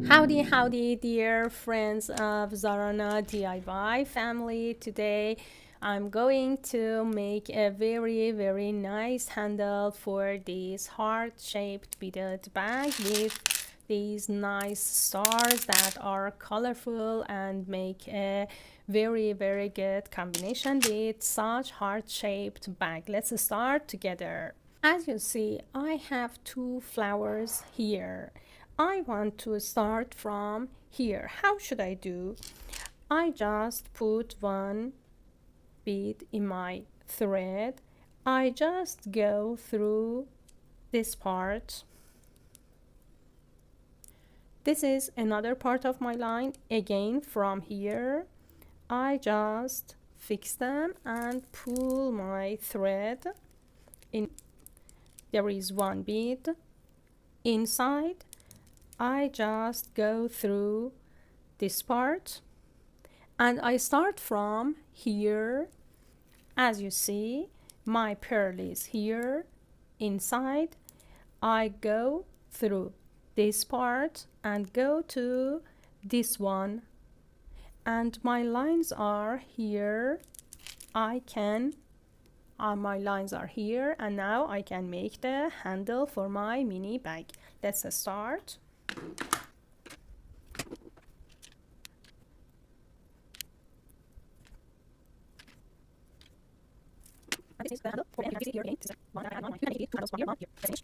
Howdy, dear friends of Zarana DIY family. Today I'm going to make a very nice handle for this heart-shaped beaded bag with these nice stars that are colorful and make a very good combination with such heart-shaped bag. Let's start together. As you see, I have two flowers here. I want to start from here. How should I do? I just put one bead in my thread. I just go through this part. This is another part of my line. Again, from here, I just fix them and pull my thread in. There is one bead inside. I just go through this part and I start from here. As you see, my pearl is here inside. I go through this part and go to this one, and my lines are here. My lines are here, and now I can make the handle for my mini bag. Let's start. And this is the handle for the end. You can see here again. This is one and one. You can make it two handles from here, one here. Let's finish.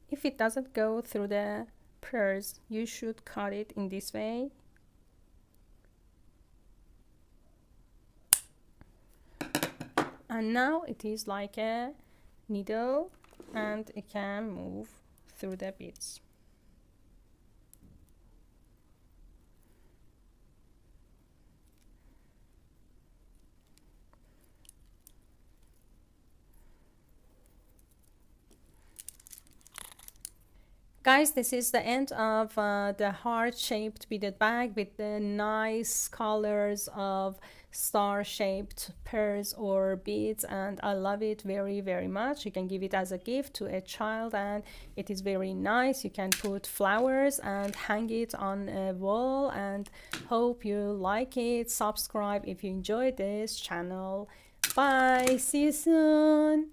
If it doesn't go through the pearls, you should cut it in this way. And now it is like a needle and it can move through the beads. Guys, this is the end of the heart-shaped beaded bag with the nice colors of star-shaped pearls or beads, and I love it very much. You can give it as a gift to a child and it is very nice. You can put flowers and hang it on a wall, and hope you like it. Subscribe if you enjoyed this channel. Bye, see you soon.